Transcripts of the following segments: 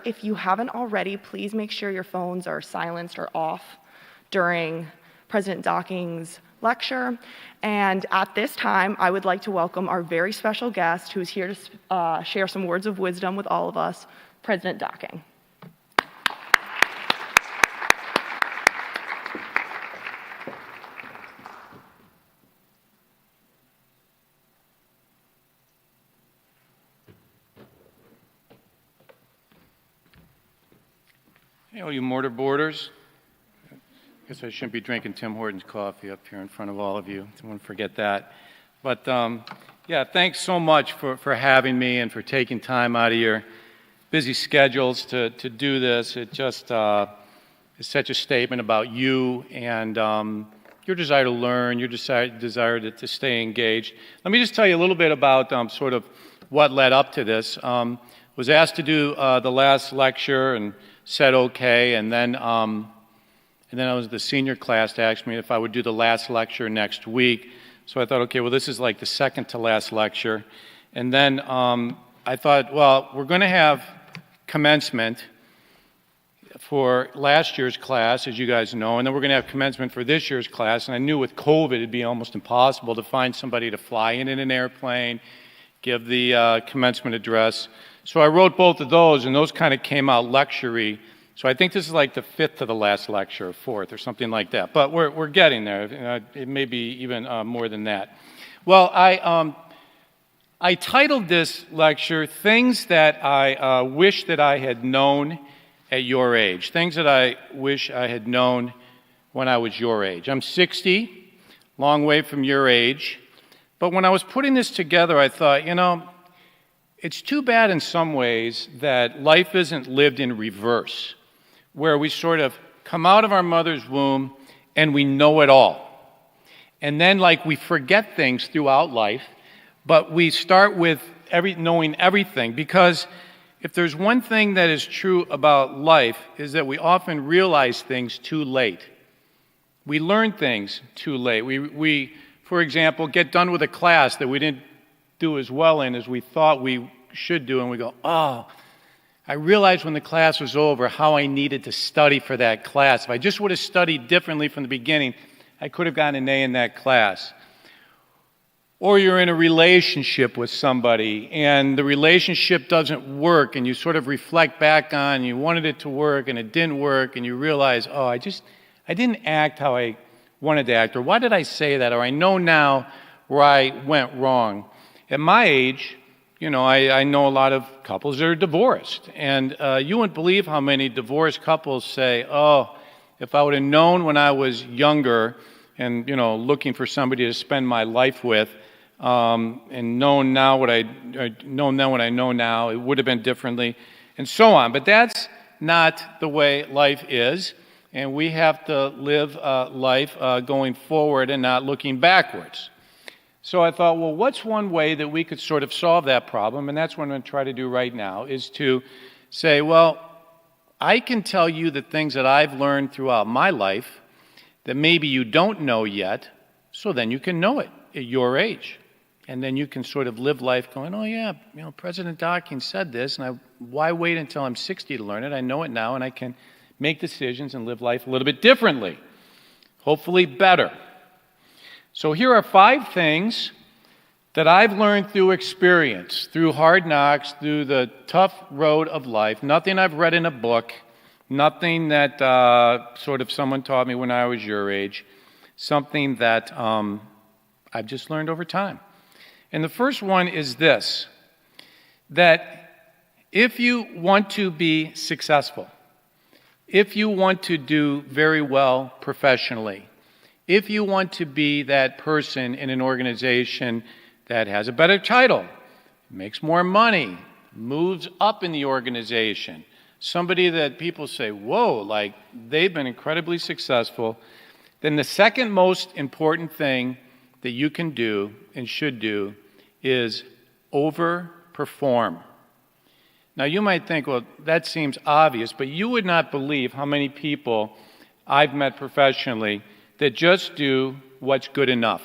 if you haven't already, please make sure your phones are silenced or off during President Docking's lecture. And at this time, I would like to welcome our very special guest who is here to share some words of wisdom with all of us, President Docking. Hey, all you Mortar boarders. I guess I shouldn't be drinking Tim Horton's coffee up here in front of all of you. Don't want to forget that. But yeah, thanks so much for having me and for taking time out of your busy schedules to do this. It just is such a statement about you and your desire to learn, your desire to stay engaged. Let me just tell you a little bit about sort of what led up to this. Was asked to do the last lecture and said okay, and then I was the senior class to ask me if I would do the last lecture next week. So I thought, okay, well, this is like the second to last lecture. And then I thought, well, we're going to have commencement for last year's class, as you guys know, and then we're going to have commencement for this year's class. And I knew with COVID it'd be almost impossible to find somebody to fly in an airplane, give the commencement address. So I wrote both of those, and those kind of came out lecture-y. So I think this is like the fifth to the last lecture, or fourth, or something like that. But we're getting there. It may be even more than that. Well, I titled this lecture, Things That I Wish That I Had Known at Your Age. Things that I wish I had known when I was your age. I'm 60, long way from your age. But when I was putting this together, I thought, you know, it's too bad in some ways that life isn't lived in reverse, where we sort of come out of our mother's womb and we know it all. And then, like, we forget things throughout life, but we start with knowing everything, because if there's one thing that is true about life is that we often realize things too late. We learn things too late. We, for example, get done with a class that we didn't do as well in as we thought we should do, and we go, oh, I realized when the class was over how I needed to study for that class. If I just would have studied differently from the beginning, I could have gotten an A in that class. Or you're in a relationship with somebody, and the relationship doesn't work, and you sort of reflect back on, you wanted it to work, and it didn't work, and you realize, oh, I didn't act how I wanted to act, or why did I say that, or I know now where I went wrong. At my age, you know, I know a lot of couples that are divorced, and you wouldn't believe how many divorced couples say, oh, if I would have known when I was younger and, you know, looking for somebody to spend my life with, and known now what I know now, it would have been differently, and so on. But that's not the way life is, and we have to live life going forward and not looking backwards. So I thought, well, what's one way that we could sort of solve that problem? And that's what I'm going to try to do right now, is to say, well, I can tell you the things that I've learned throughout my life that maybe you don't know yet, so then you can know it at your age. And then you can sort of live life going, oh yeah, you know, President Docking said this, and why wait until I'm 60 to learn it? I know it now, and I can make decisions and live life a little bit differently, hopefully better. So here are 5 things that I've learned through experience, through hard knocks, through the tough road of life. Nothing I've read in a book, nothing that sort of someone taught me when I was your age, something that I've just learned over time. And the first one is this, that if you want to be successful, if you want to do very well professionally, if you want to be that person in an organization that has a better title, makes more money, moves up in the organization, somebody that people say, whoa, like they've been incredibly successful, then the second most important thing that you can do and should do is overperform. Now you might think, well, that seems obvious, but you would not believe how many people I've met professionally that just do what's good enough.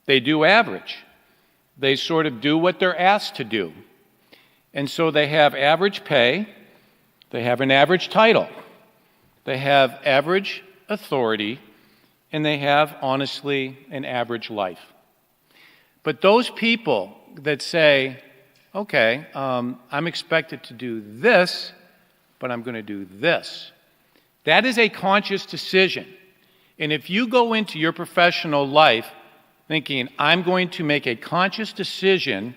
They do average. They sort of do what they're asked to do. And so they have average pay, They have an average title. They have average authority, and they have, honestly, an average life. But those people that say, okay, I'm expected to do this, but I'm going to do this, that is a conscious decision. And if you go into your professional life thinking, I'm going to make a conscious decision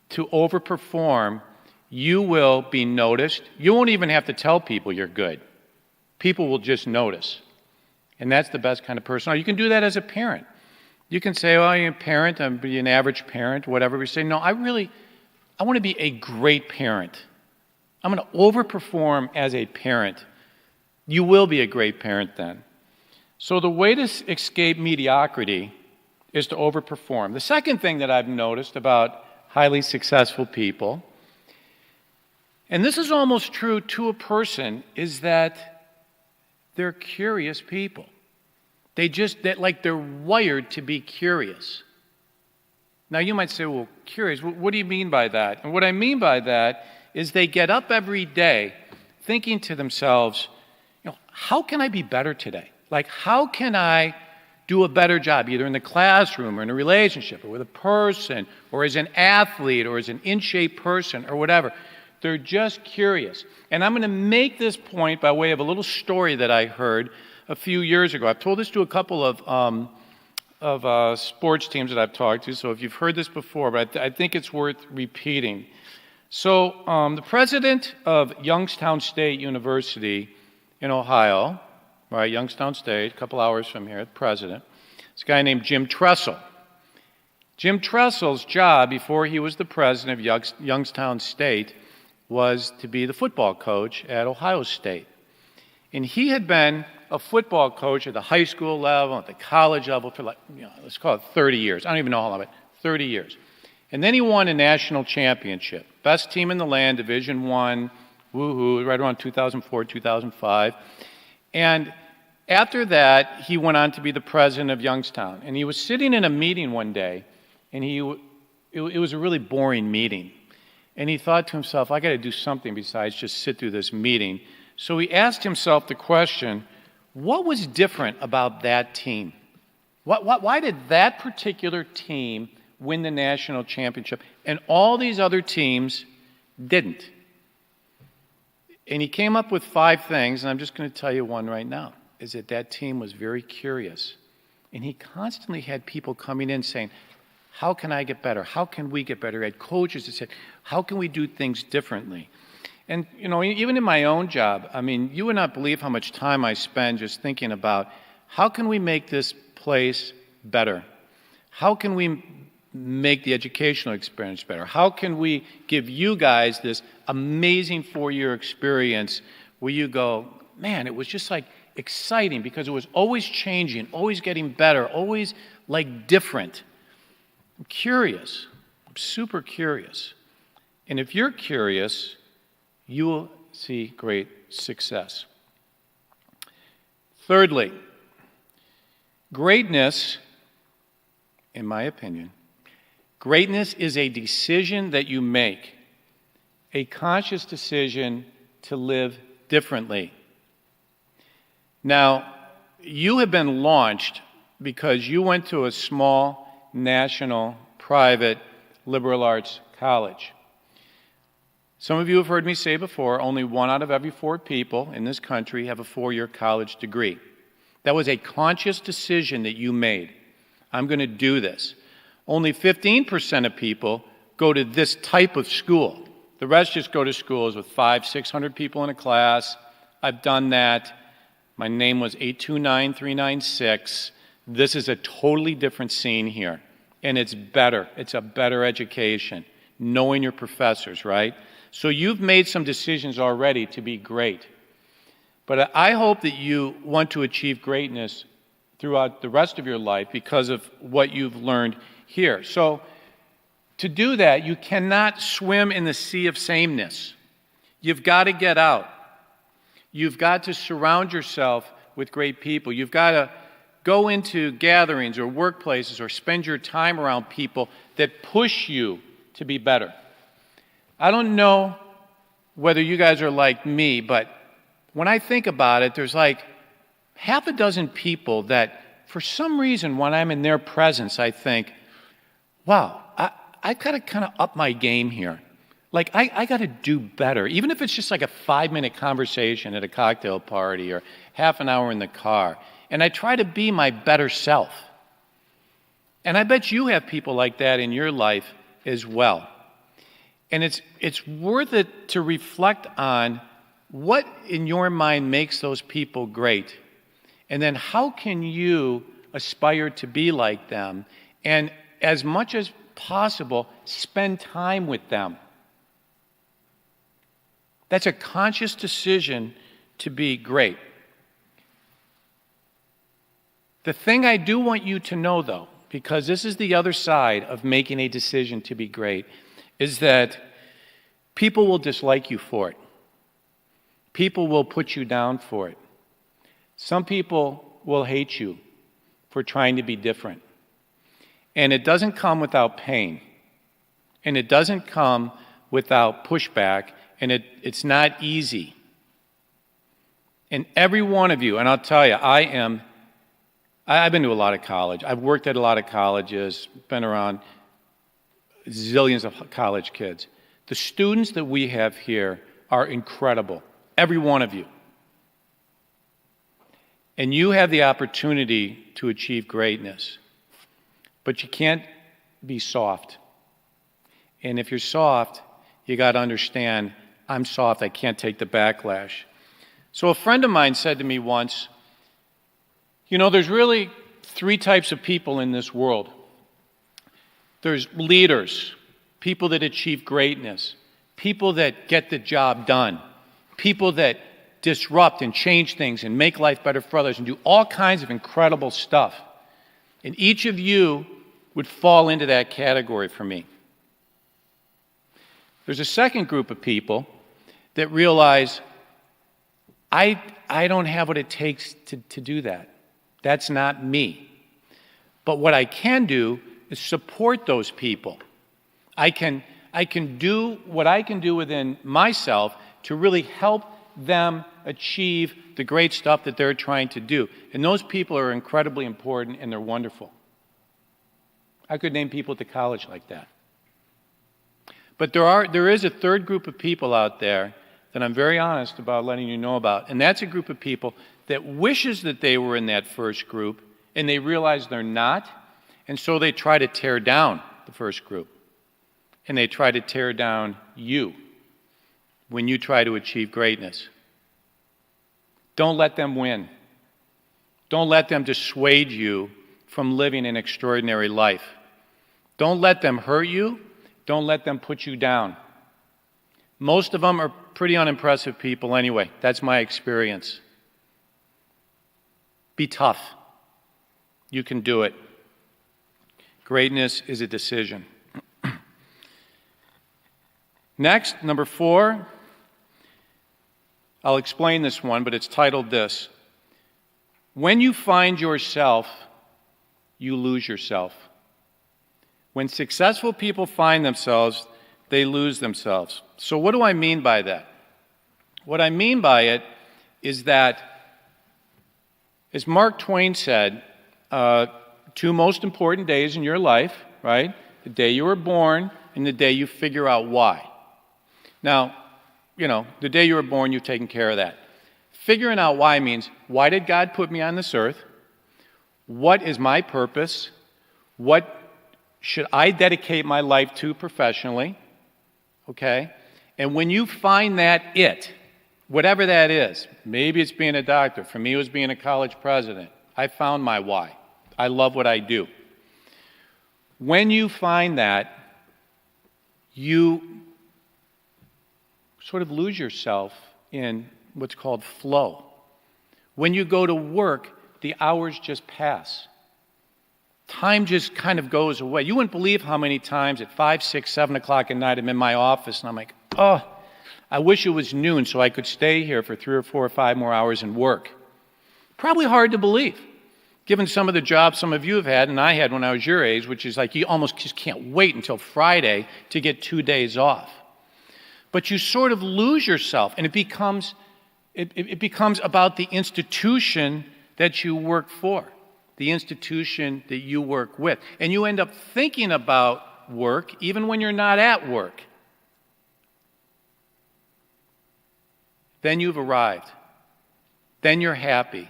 to overperform, you will be noticed. You won't even have to tell people you're good. People will just notice. And that's the best kind of person. Or you can do that as a parent. You can say, well, you're a parent, I'm an average parent, whatever. We say, no, I want to be a great parent. I'm going to overperform as a parent. You will be a great parent then. So the way to escape mediocrity is to overperform. The second thing that I've noticed about highly successful people, and this is almost true to a person, is that they're curious people. They're wired to be curious. Now you might say, well, curious, what do you mean by that? And what I mean by that is they get up every day thinking to themselves, how can I be better today? Like, how can I do a better job, either in the classroom or in a relationship or with a person or as an athlete or as an in-shape person or whatever? They're just curious. And I'm going to make this point by way of a little story that I heard a few years ago. I've told this to a couple of sports teams that I've talked to, so if you've heard this before, but I think it's worth repeating. So the president of Youngstown State University in Ohio, right, Youngstown State, a couple hours from here, the president, this guy named Jim Tressel. Jim Tressel's job before he was the president of Youngstown State was to be the football coach at Ohio State. And he had been a football coach at the high school level, at the college level for let's call it 30 years. I don't even know how long, but 30 years. And then he won a national championship. Best team in the land, Division I, woohoo, right around 2004, 2005. And after that, he went on to be the president of Youngstown. And he was sitting in a meeting one day, and it was a really boring meeting. And he thought to himself, I got to do something besides just sit through this meeting. So he asked himself the question, what was different about that team? Why did that particular team win the national championship and all these other teams didn't? And he came up with 5 things, and I'm just going to tell you one right now, is that team was very curious. And he constantly had people coming in saying, how can I get better? How can we get better? He had coaches that said, how can we do things differently? And, even in my own job, you would not believe how much time I spend just thinking about how can we make this place better? How can we make the educational experience better? How can we give you guys this amazing 4-year experience where you go, man, it was just like exciting because it was always changing, always getting better, always like different. I'm curious. I'm super curious. And if you're curious, you will see great success. Thirdly, greatness, in my opinion, greatness is a decision that you make, a conscious decision to live differently. Now, you have been launched because you went to a small, national, private, liberal arts college. Some of you have heard me say before, only 1 out of every 4 people in this country have a 4-year college degree. That was a conscious decision that you made. I'm going to do this. Only 15% of people go to this type of school. The rest just go to schools with 500, 600 people in a class. I've done that. My name was 829396. This is a totally different scene here. And it's better. It's a better education. Knowing your professors, right? So you've made some decisions already to be great. But I hope that you want to achieve greatness throughout the rest of your life because of what you've learned here. So to do that, you cannot swim in the sea of sameness. You've got to get out. You've got to surround yourself with great people. You've got to go into gatherings or workplaces or spend your time around people that push you to be better. I don't know whether you guys are like me, but when I think about it, there's like half a dozen people that, for some reason, when I'm in their presence, I think, wow, I got to kind of up my game here. Like, I got to do better. Even if it's just like a 5-minute conversation at a cocktail party or half an hour in the car. And I try to be my better self. And I bet you have people like that in your life as well. And it's worth it to reflect on what in your mind makes those people great. And then how can you aspire to be like them? And as much as possible, spend time with them. That's a conscious decision to be great. The thing I do want you to know, though, because this is the other side of making a decision to be great, is that people will dislike you for it. People will put you down for it. Some people will hate you for trying to be different. And it doesn't come without pain. And it doesn't come without pushback. And it's not easy. And every one of you, and I'll tell you, I've been to a lot of college. I've worked at a lot of colleges, been around zillions of college kids. The students that we have here are incredible, every one of you. And you have the opportunity to achieve greatness. But you can't be soft. And if you're soft, you got to understand, I'm soft, I can't take the backlash. So a friend of mine said to me once, there's really 3 types of people in this world. There's leaders, people that achieve greatness, people that get the job done, people that disrupt and change things and make life better for others and do all kinds of incredible stuff. And each of you would fall into that category for me. There's a second group of people that realize, I don't have what it takes to do that. That's not me. But what I can do is support those people. I can do what I can do within myself to really help them achieve the great stuff that they're trying to do. And those people are incredibly important and they're wonderful. I could name people at the college like that. But there is a third group of people out there that I'm very honest about letting you know about. And that's a group of people that wishes that they were in that first group, and they realize they're not, and so they try to tear down the first group. And they try to tear down you when you try to achieve greatness. Don't let them win. Don't let them dissuade you from living an extraordinary life. Don't let them hurt you. Don't let them put you down. Most of them are pretty unimpressive people anyway. That's my experience. Be tough. You can do it. Greatness is a decision. Next, number 4. I'll explain this one, but it's titled this: when you find yourself, you lose yourself. When successful people find themselves, they lose themselves. So what do I mean by that? What I mean by it is that, as Mark Twain said, 2 most important days in your life, right? The day you were born and the day you figure out why. Now, the day you were born, you've taken care of that. Figuring out why means, why did God put me on this earth? What is my purpose? What should I dedicate my life to professionally? Okay? And when you find that whatever that is, maybe it's being a doctor. For me, it was being a college president. I found my why. I love what I do. When you find that, you sort of lose yourself in what's called flow. When you go to work, the hours just pass. Time just kind of goes away. You wouldn't believe how many times at 5, 6, 7 o'clock at night I'm in my office and I'm like, I wish it was noon so I could stay here for 3 or 4 or 5 more hours and work. Probably hard to believe, given some of the jobs some of you have had and I had when I was your age, which is like you almost just can't wait until Friday to get 2 days off. But you sort of lose yourself, and it becomes about the institution that you work for, the institution that you work with. And you end up thinking about work even when you're not at work. Then you've arrived. Then you're happy.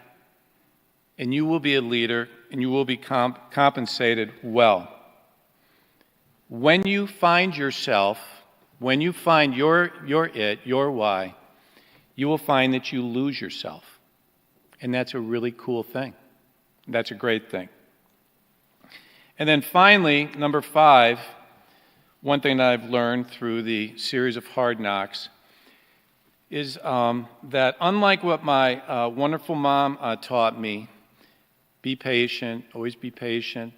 And you will be a leader, and you will be compensated well. When you find yourself, when you find your it, your why, you will find that you lose yourself. And that's a really cool thing. That's a great thing. And then finally, number 5, one thing that I've learned through the series of Hard Knocks is that unlike what my wonderful mom taught me, be patient, always be patient,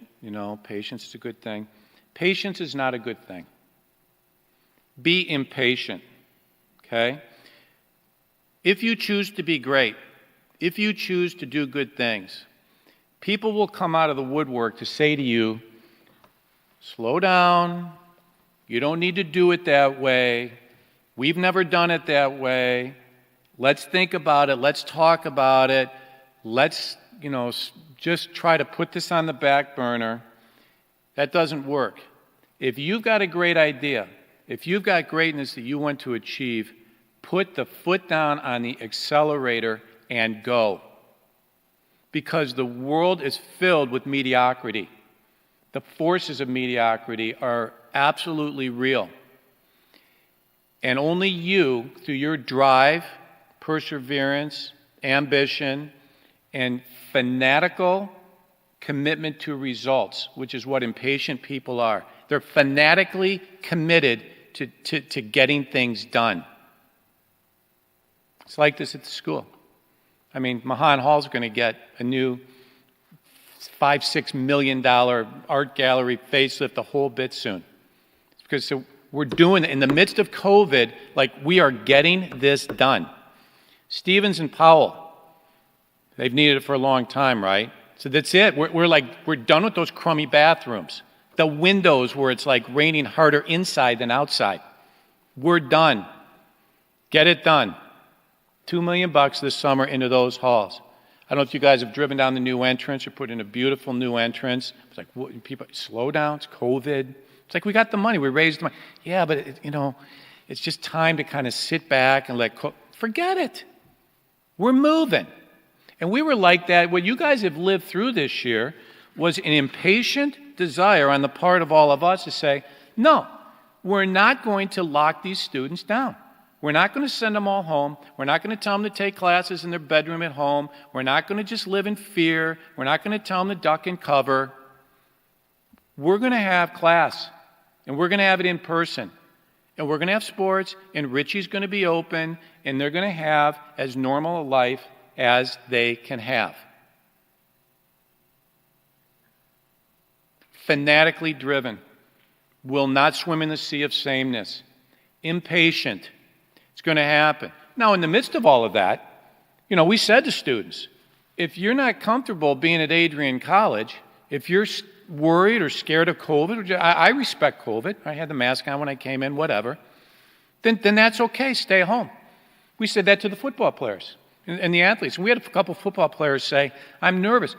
patience is a good thing. Patience is not a good thing. Be impatient, okay? If you choose to be great, if you choose to do good things, people will come out of the woodwork to say to you, slow down, you don't need to do it that way, we've never done it that way, let's think about it, let's talk about it, let's, just try to put this on the back burner. That doesn't work. If you've got a great idea, if you've got greatness that you want to achieve, put the foot down on the accelerator and go. Because the world is filled with mediocrity. The forces of mediocrity are absolutely real. And only you, through your drive, perseverance, ambition, and fanatical commitment to results, which is what impatient people are. They're fanatically committed to getting things done. It's like this at the school. I mean, Mahan Hall's going to get a new $5-6 million art gallery facelift, the whole bit soon. It's because we're doing it in the midst of COVID, like we are getting this done. Stevens and Powell, they've needed it for a long time, right? So that's it. We're done with those crummy bathrooms. The windows where it's like raining harder inside than outside. We're done. Get it done. $2 million this summer into those halls. I don't know if you guys have driven down the new entrance or put in a beautiful new entrance. It's like, what, people, slow down, it's COVID. It's like, we got the money, we raised the money. Yeah, but, it's just time to kind of sit back and forget it. We're moving. And we were like that. What you guys have lived through this year was an impatient desire on the part of all of us to say, no, we're not going to lock these students down. We're not going to send them all home. We're not going to tell them to take classes in their bedroom at home. We're not going to just live in fear. We're not going to tell them to duck and cover. We're going to have class, and we're going to have it in person. And we're going to have sports, and Richie's going to be open, and they're going to have as normal a life as they can have. Fanatically driven, will not swim in the sea of sameness, impatient. It's going to happen. Now, in the midst of all of that, we said to students, if you're not comfortable being at Adrian College, if you're worried or scared of COVID, I respect COVID. I had the mask on when I came in, whatever. Then that's okay. Stay home. We said that to the football players and the athletes. We had a couple football players say, I'm nervous.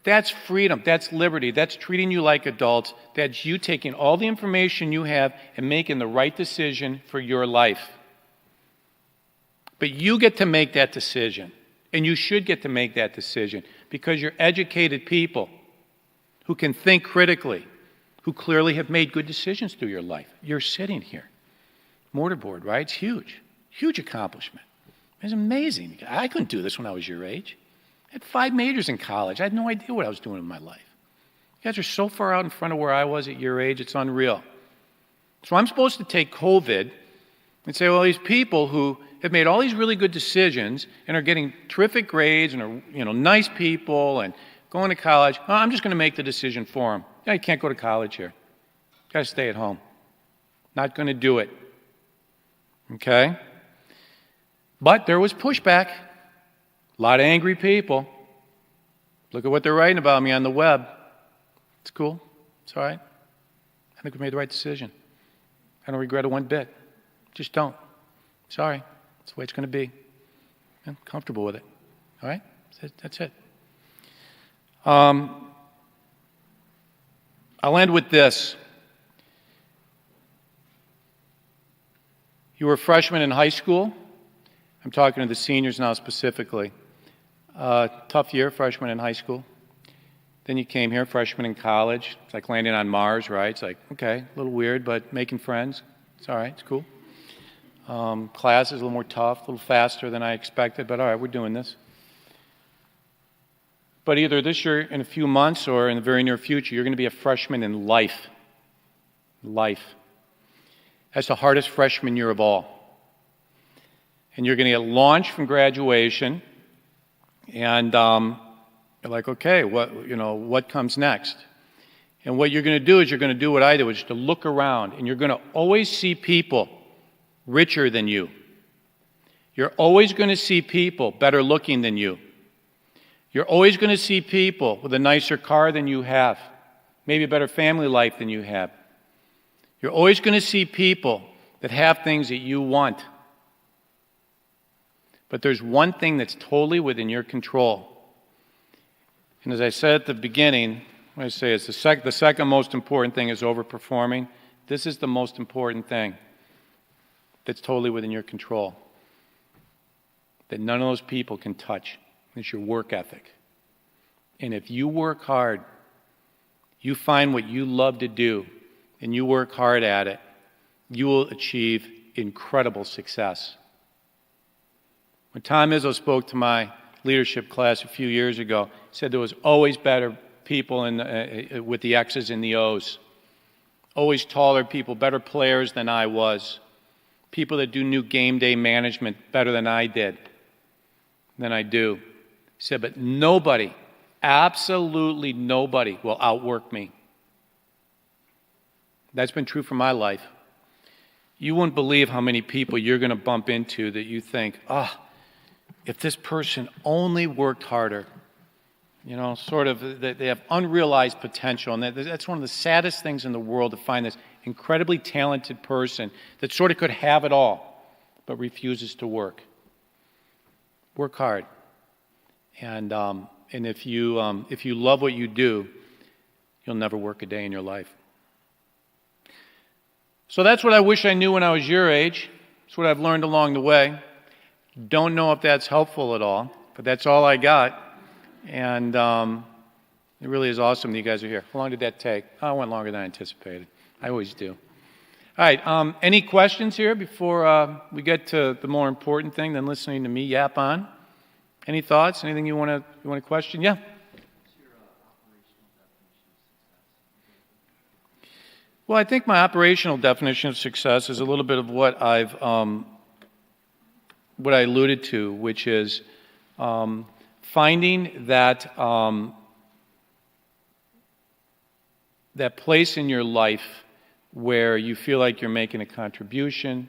That's freedom. That's liberty. That's treating you like adults. That's you taking all the information you have and making the right decision for your life. But you get to make that decision. And you should get to make that decision because you're educated people who can think critically, who clearly have made good decisions through your life. You're sitting here. Mortar board, right? It's huge. Huge accomplishment. It's amazing. I couldn't do this when I was your age. I had 5 majors in college. I had no idea what I was doing in my life. You guys are so far out in front of where I was at your age, it's unreal. So I'm supposed to take COVID and say, well, these people who have made all these really good decisions and are getting terrific grades and are, nice people and going to college, well, I'm just going to make the decision for them. Yeah, you can't go to college here. Got to stay at home. Not going to do it. Okay? But there was pushback. A lot of angry people. Look at what they're writing about me on the web. It's cool. It's all right. I think we made the right decision. I don't regret it one bit. Just don't. Sorry. That's the way it's going to be. I'm comfortable with it. All right? That's it. I'll end with this. You were a freshman in high school. I'm talking to the seniors now specifically. Tough year, freshman in high school. Then you came here, freshman in college. It's like landing on Mars, right? It's like, okay, a little weird, but making friends. It's all right. It's cool. Class is a little more tough, a little faster than I expected, but all right, we're doing this. But either this year, in a few months, or in the very near future, you're going to be a freshman in life. Life. That's the hardest freshman year of all. And you're going to get launched from graduation, and you're like, okay, what comes next? And what you're going to do is you're going to do what I did, which is to look around, and you're going to always see people richer than you. You're always going to see people better looking than you. You're always going to see people with a nicer car than you have, maybe a better family life than you have. You're always going to see people that have things that you want. But there's one thing that's totally within your control. And as I said at the beginning, I say it's the second most important thing is overperforming. This is the most important thing that's totally within your control, that none of those people can touch. It's your work ethic. And if you work hard, you find what you love to do, and you work hard at it, you will achieve incredible success. When Tom Izzo spoke to my leadership class a few years ago, he said there was always better people with the X's and the O's. Always taller people, better players than I was. People that do new game day management better than I do. He said, but nobody, absolutely nobody will outwork me. That's been true for my life. You wouldn't believe how many people you're going to bump into that you think, if this person only worked harder, sort of, they have unrealized potential. And that's one of the saddest things in the world, to find this incredibly talented person that sort of could have it all, but refuses to work. Work hard. And if you love what you do, you'll never work a day in your life. So that's what I wish I knew when I was your age. It's what I've learned along the way. Don't know if that's helpful at all, but that's all I got. And it really is awesome that you guys are here. How long did that take? Oh, it went longer than I anticipated. I always do. All right, any questions here before we get to the more important thing than listening to me yap on? Any thoughts? Anything you want to question? Yeah? Well, I think my operational definition of success is a little bit of what I alluded to, which is finding that that place in your life where you feel like you're making a contribution,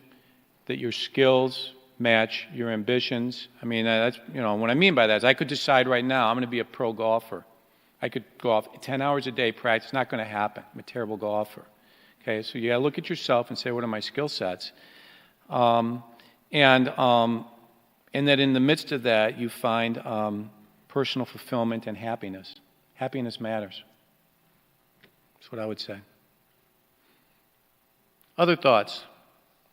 that your skills match your ambitions. I mean, that's what I mean by that is I could decide right now I'm going to be a pro golfer. I could golf 10 hours a day practice. It's not going to happen. I'm a terrible golfer. Okay, so you got to look at yourself and say, what are my skill sets? And that in the midst of that, you find personal fulfillment and happiness. Happiness matters. That's what I would say. Other thoughts?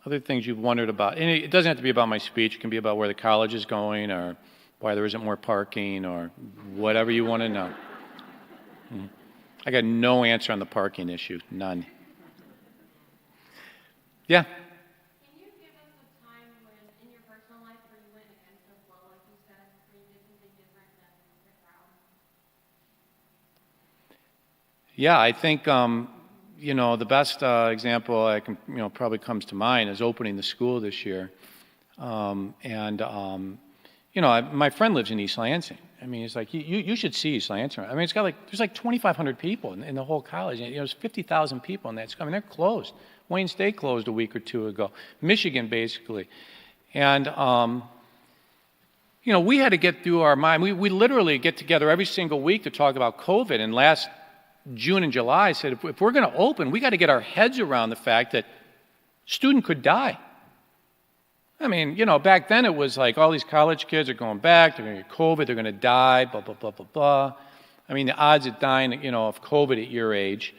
Other things you've wondered about? And it doesn't have to be about my speech. It can be about where the college is going, or why there isn't more parking, or whatever you want to know. I got no answer on the parking issue. None. Yeah? Can you give us a time when, in your personal life, where you went against the flow, like you said, where you did something different than the crowd? Yeah, I think, the best example I can, probably comes to mind is opening the school this year. My friend lives in East Lansing. I mean, it's like, you should see East Lansing. I mean, it's got there's 2,500 people in the whole college. There's 50,000 people in that school. I mean, they're closed. Wayne State closed a week or two ago. Michigan, basically. And, we had to get through our mind. We literally get together every single week to talk about COVID. And last June and July, I said, if we're going to open, we got to get our heads around the fact that student could die. I mean, back then it was like all these college kids are going back, they're going to get COVID, they're going to die, blah, blah, blah, blah, blah. I mean, the odds of dying, of COVID at your age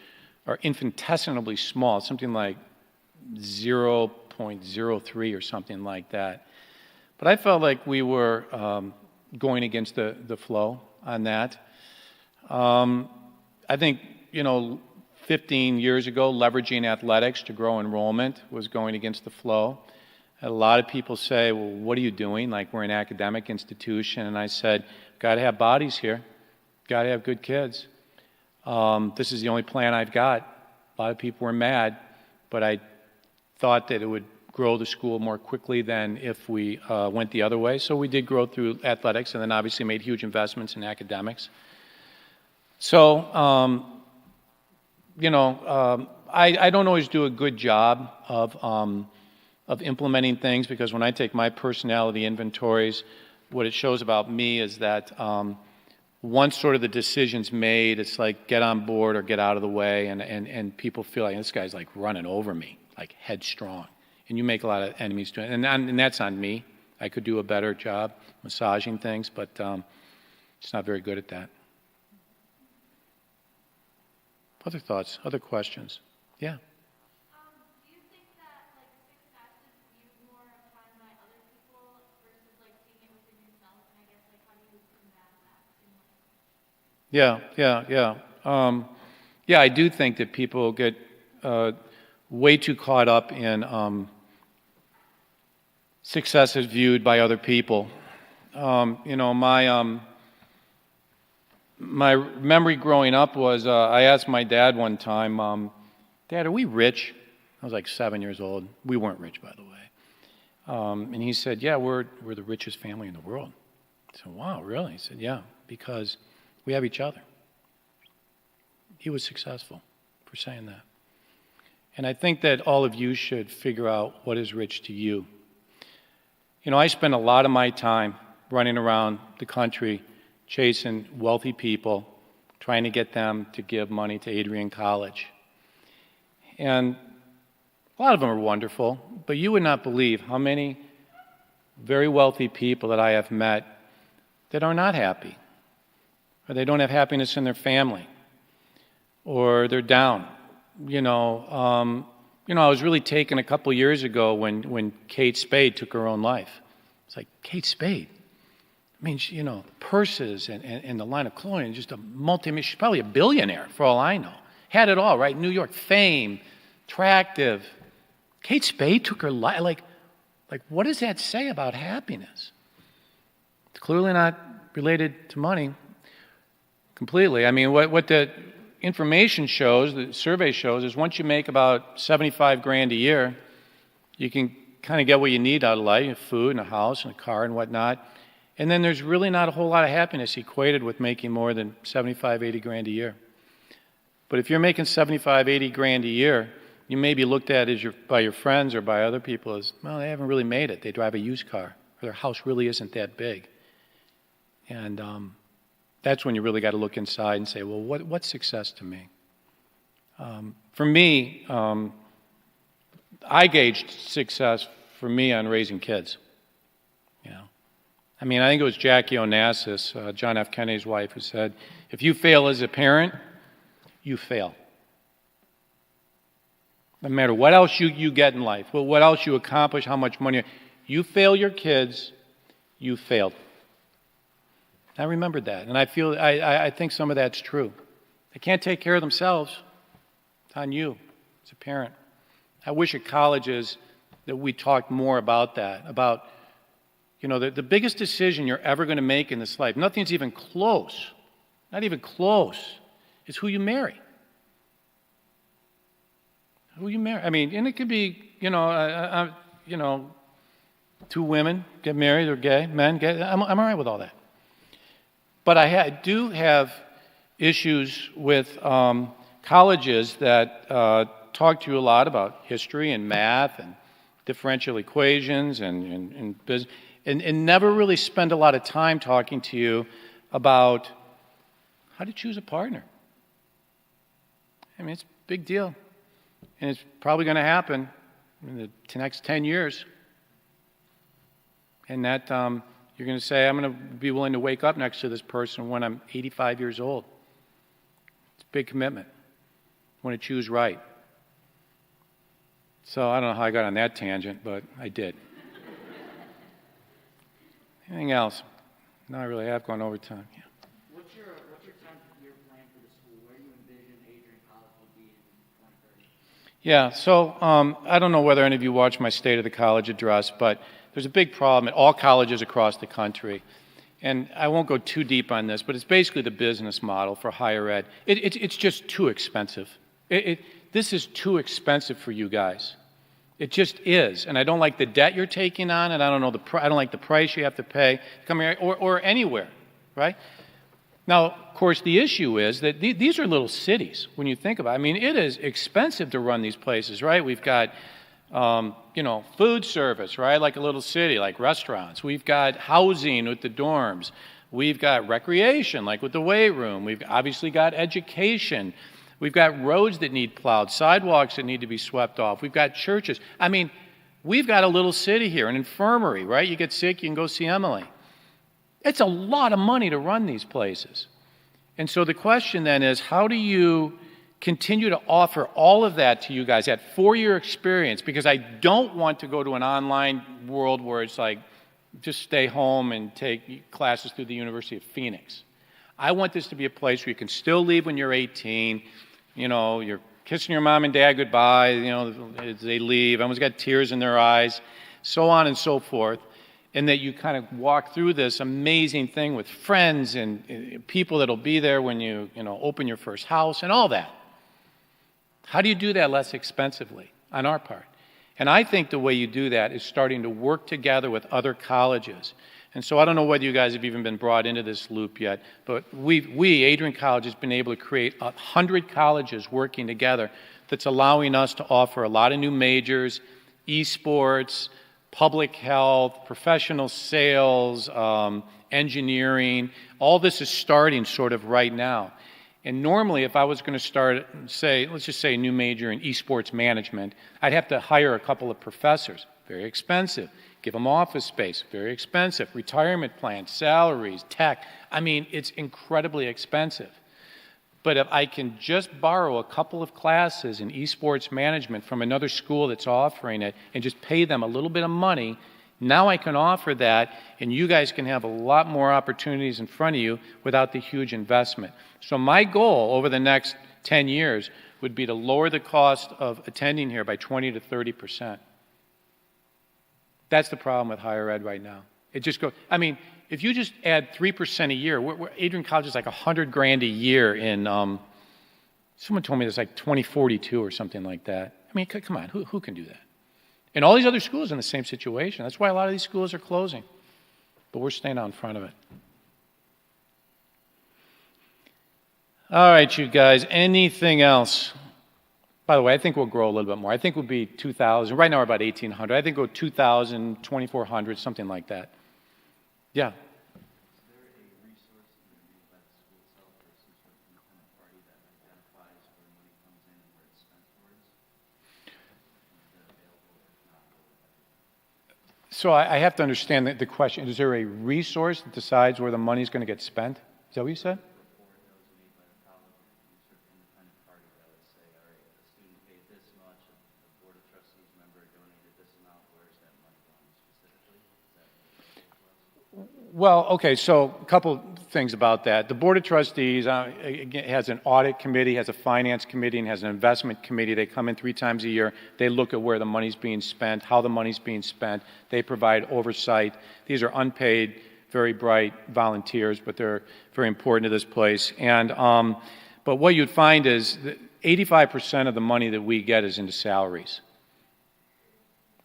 are infinitesimally small, something like 0.03 or something like that. But I felt like we were going against the flow on that. I think, 15 years ago, leveraging athletics to grow enrollment was going against the flow. A lot of people say, well, what are you doing? Like, we're an academic institution. And I said, got to have bodies here. Got to have good kids. This is the only plan I've got. A lot of people were mad, but I thought that it would grow the school more quickly than if we went the other way. So we did grow through athletics and then obviously made huge investments in academics. So, I don't always do a good job of implementing things, because when I take my personality inventories, what it shows about me is that once sort of the decision's made, it's like get on board or get out of the way, and people feel like this guy's like running over me, like headstrong. And you make a lot of enemies to it. And that's on me. I could do a better job massaging things, but just not very good at that. Other thoughts, other questions? Yeah. Do you think that success is viewed more upon by other people versus seeing it within yourself? And I guess how do you combat that in life? Yeah, I do think that people get way too caught up in success as viewed by other people. My memory growing up was I asked my dad one time, Dad, are we rich? I was like 7 years old. We weren't rich, by the way. And he said, yeah, we're the richest family in the world. I said, wow, really? He said, yeah, because we have each other. He was successful for saying that. And I think that all of you should figure out what is rich to you. I spend a lot of my time running around the country chasing wealthy people, trying to get them to give money to Adrian College. And a lot of them are wonderful, but you would not believe how many very wealthy people that I have met that are not happy, or they don't have happiness in their family, or they're down. I was really taken a couple years ago when Kate Spade took her own life. It's like, Kate Spade? I mean, purses and the line of clothing, just she's probably a billionaire for all I know. Had it all, right? New York, fame, attractive. Kate Spade took her life. Like, what does that say about happiness? It's clearly not related to money completely. I mean, what the information shows, the survey shows, is once you make about $75,000 a year, you can kind of get what you need out of life, food and a house and a car and whatnot. And then there's really not a whole lot of happiness equated with making more than $75,000, $80,000 a year. But if you're making $75,000, $80,000 a year, you may be looked at by your friends or by other people as, well, they haven't really made it. They drive a used car, or their house really isn't that big. And that's when you really got to look inside and say, well, what's success to me? For me, I gauged success for me on raising kids. I mean, I think it was Jackie Onassis, John F. Kennedy's wife, who said, if you fail as a parent, you fail. No matter what else you get in life, what else you accomplish, how much money, you fail your kids, you failed. I remembered that, and I think some of that's true. They can't take care of themselves. It's on you as a parent. I wish at colleges that we talked more about that, about the biggest decision you're ever going to make in this life, nothing's even close, not even close, is who you marry. Who you marry. I mean, and it could be, two women get married or gay, men gay. I'm all right with all that. But I do have issues with colleges that talk to you a lot about history and math and differential equations and business, and never really spend a lot of time talking to you about how to choose a partner. I mean, it's a big deal. And it's probably going to happen in the next 10 years. and that you're going to say, I'm going to be willing to wake up next to this person when I'm 85 years old. It's a big commitment. I want to choose right. So I don't know how I got on that tangent, but I did. Anything else? No, I really have gone over time. Yeah. What's your 10-year plan for the school? Where do you envision Adrian College will be in 2030? Yeah, so I don't know whether any of you watched my State of the College address, but there's a big problem at all colleges across the country. And I won't go too deep on this, but it's basically the business model for higher ed. It's just too expensive. This is too expensive for you guys. It just is, and I don't like the debt you're taking on, and I don't like the price you have to pay to come here or anywhere, right? Now, of course, the issue is that these are little cities when you think about it. I mean, it is expensive to run these places, right? We've got, food service, right? Like a little city, like restaurants. We've got housing with the dorms. We've got recreation, like with the weight room. We've obviously got education. We've got roads that need plowed, sidewalks that need to be swept off. We've got churches. I mean, we've got a little city here, an infirmary, right? You get sick, you can go see Emily. It's a lot of money to run these places. And so the question then is, how do you continue to offer all of that to you guys, that 4-year experience? Because I don't want to go to an online world where it's like, just stay home and take classes through the University of Phoenix. I want this to be a place where you can still leave when you're 18. You're kissing your mom and dad goodbye, as they leave. Everyone's got tears in their eyes, so on and so forth. And that you kind of walk through this amazing thing with friends and people that'll be there when you open your first house and all that. How do you do that less expensively on our part? And I think the way you do that is starting to work together with other colleges. And so I don't know whether you guys have even been brought into this loop yet, but Adrian College, has been able to create 100 colleges working together that's allowing us to offer a lot of new majors, esports, public health, professional sales, engineering. All this is starting sort of right now. And normally, if I was going to start, let's just say a new major in esports management, I'd have to hire a couple of professors. Very expensive. Give them office space, very expensive. Retirement plans, salaries, tech. I mean, it's incredibly expensive. But if I can just borrow a couple of classes in esports management from another school that's offering it and just pay them a little bit of money, now I can offer that, and you guys can have a lot more opportunities in front of you without the huge investment. So my goal over the next 10 years would be to lower the cost of attending here by 20 to 30%. That's the problem with higher ed right now. It just goes, if you just add 3% a year, Adrian College is like $100,000 a year in, someone told me it's like 2042 or something like that. I mean, come on, who can do that? And all these other schools are in the same situation. That's why a lot of these schools are closing. But we're staying out in front of it. All right, you guys, anything else? By the way, I think we'll grow a little bit more. I think we'll be 2,000. Right now we're about 1,800. I think we'll go 2,000, 2,400, something like that. Yeah. Is there a resource used by the school itself or some sort of independent party that identifies where money comes in and where it's spent towards? Is that available or not? So I have to understand the question. Is there a resource that decides where the money is going to get spent? Is that what you said? Report that was made by the college or some sort of independent party that would say, all right, the student paid this much, the board of trustees member donated this amount, where is that money going specifically? Is that available to us? Well, okay, so a couple things about that. The Board of Trustees again, has an audit committee, has a finance committee, and has an investment committee. They come in 3 times a year. They look at where the money's being spent, how the money's being spent. They provide oversight. These are unpaid, very bright volunteers, but they're very important to this place. And but what you'd find is that 85% of the money that we get is into salaries.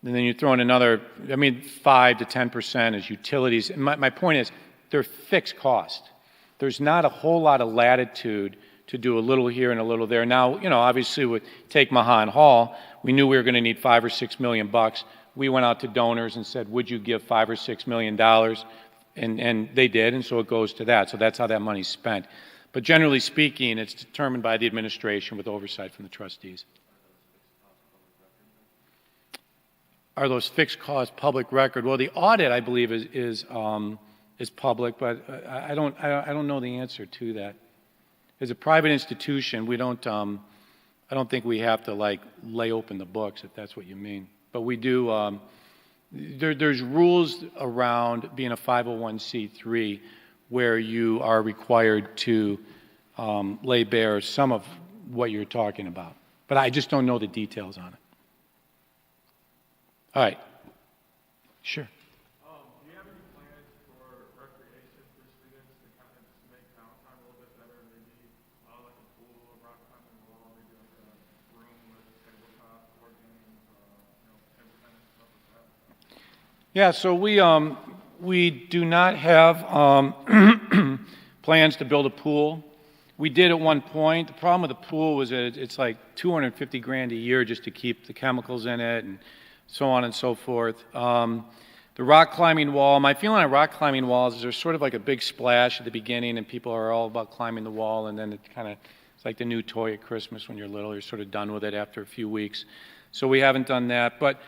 And then you throw in another, 5 to 10% as utilities. And my point is, they're fixed cost. There's not a whole lot of latitude to do a little here and a little there. Now, obviously, with take Mahan Hall, we knew we were going to need $5 or $6 million. We went out to donors and said, would you give $5 or $6 million? And they did, and so it goes to that. So that's how that money's spent. But generally speaking, it's determined by the administration with oversight from the trustees. are those fixed costs public record? Well, the audit, I believe, is public, but I don't know the answer to that. As a private institution, we don't. I don't think we have to like lay open the books, if that's what you mean. But we do. There's rules around being a 501c3 where you are required to lay bare some of what you're talking about. But I just don't know the details on it. All right. Sure. Do you have any plans for recreation for students to kind of just make downtime a little bit better? Maybe like a pool, a rock climbing wall, maybe like a room with tabletop, board games, table tennis, stuff like that? Yeah, so we do not have plans to build a pool. We did at one point. The problem with the pool was that it's like $250 grand a year just to keep the chemicals in it and so on and so forth. The rock climbing wall, my feeling on rock climbing walls is there's sort of like a big splash at the beginning and people are all about climbing the wall, and then it's like the new toy at Christmas when you're little. You're sort of done with it after a few weeks. So we haven't done that. But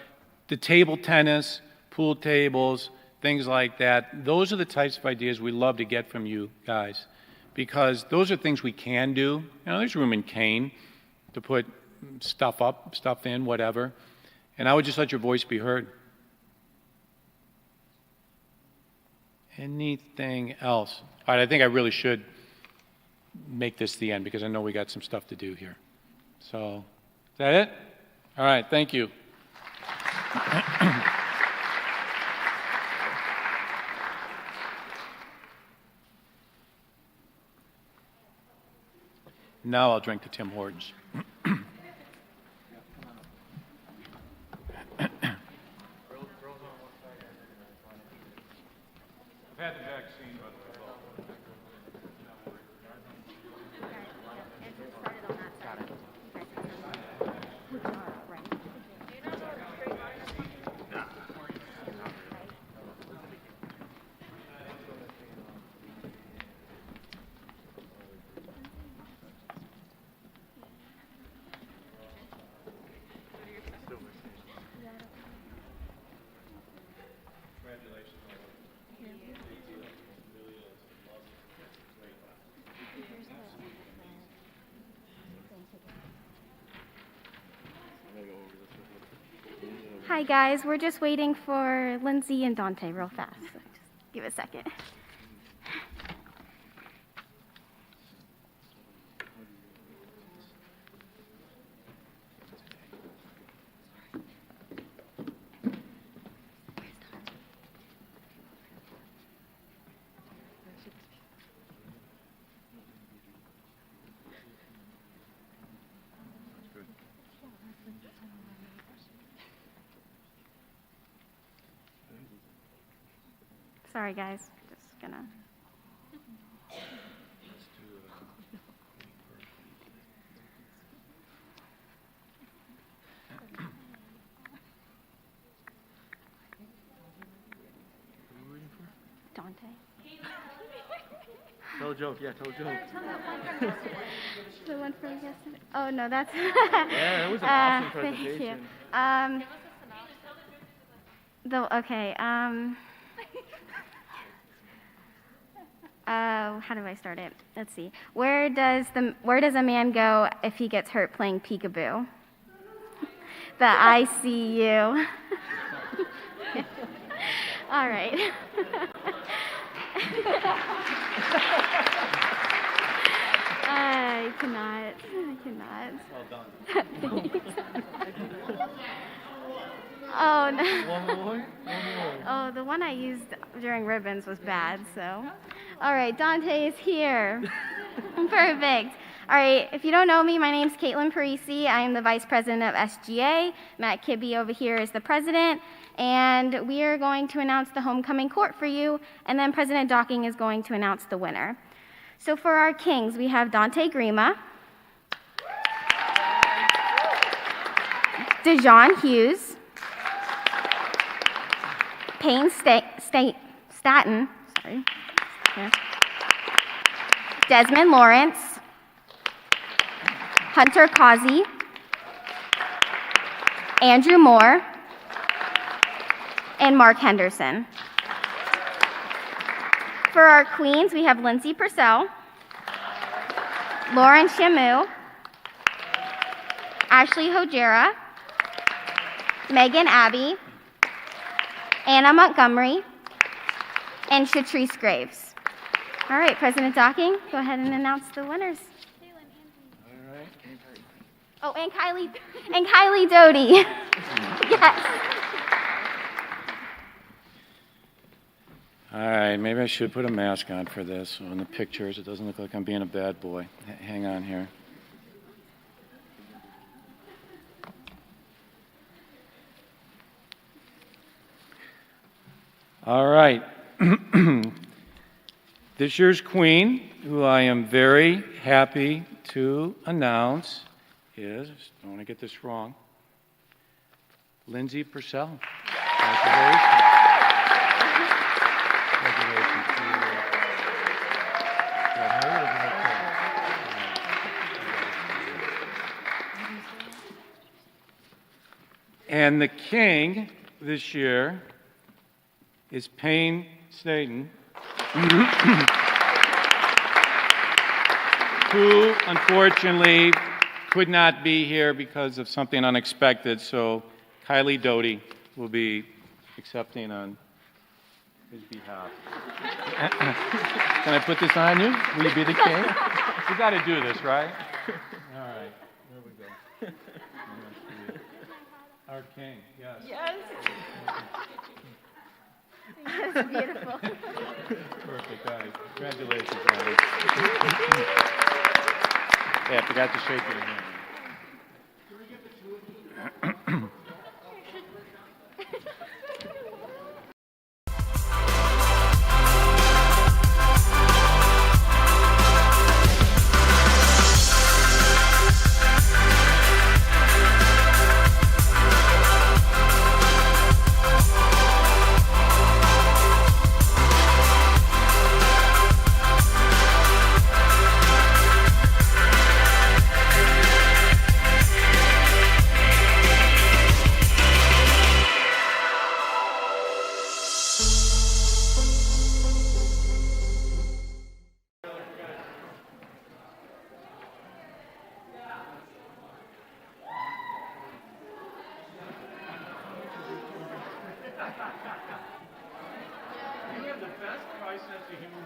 the table tennis, pool tables, things like that, those are the types of ideas we love to get from you guys, because those are things we can do. There's room in Kane to put stuff in, whatever. And I would just let your voice be heard. Anything else? All right, I think I really should make this the end because I know we got some stuff to do here. So, is that it? All right, thank you. Now I'll drink to Tim Hortons. I've had the vaccine, but Hi guys, we're just waiting for Lindsay and Dante real fast. So just give it a second. Sorry guys, just gonna. Dante. Tell a joke, yeah, tell a joke. The one from yesterday. Oh no, that's. Yeah, that was an awesome presentation. Thank you. Okay. How do I start it? Let's see. Where does a man go if he gets hurt playing peekaboo? The ICU. All right. I cannot. Well done. Oh no. One more. Oh, the one I used during ribbons was bad, so. All right, Dante is here. Perfect. All right, if you don't know me, my name's Caitlin Parisi. I am the Vice President of SGA. Matt Kibbe over here is the President. And we are going to announce the homecoming court for you, and then President Docking is going to announce the winner. So for our kings, we have Dante Grima, DeJohn Hughes, Payne Staten, Desmond Lawrence, Hunter Causey, Andrew Moore, and Mark Henderson. For our queens, we have Lindsay Purcell, Lauren Shamu, Ashley Hojera, Megan Abbey, Anna Montgomery, and Shatrice Graves. All right, President Docking, go ahead and announce the winners. Oh, and Kylie Doty. Yes. All right, maybe I should put a mask on for this. So in the pictures, it doesn't look like I'm being a bad boy. Hang on here. All right. This year's queen, who I am very happy to announce, is, don't want to get this wrong, Lindsay Purcell. Congratulations. Congratulations to you. Got her, or is it okay? And the king this year is Payne Snaden, who unfortunately could not be here because of something unexpected, so Kylie Doty will be accepting on his behalf. Can I put this on you? Will you be the king? We got to do this, right? All right, here we go. Our king, yes. Yes. That's beautiful. Perfect, guys. Congratulations, guys. Yeah, I forgot to shake your hand. You have the best biceps of human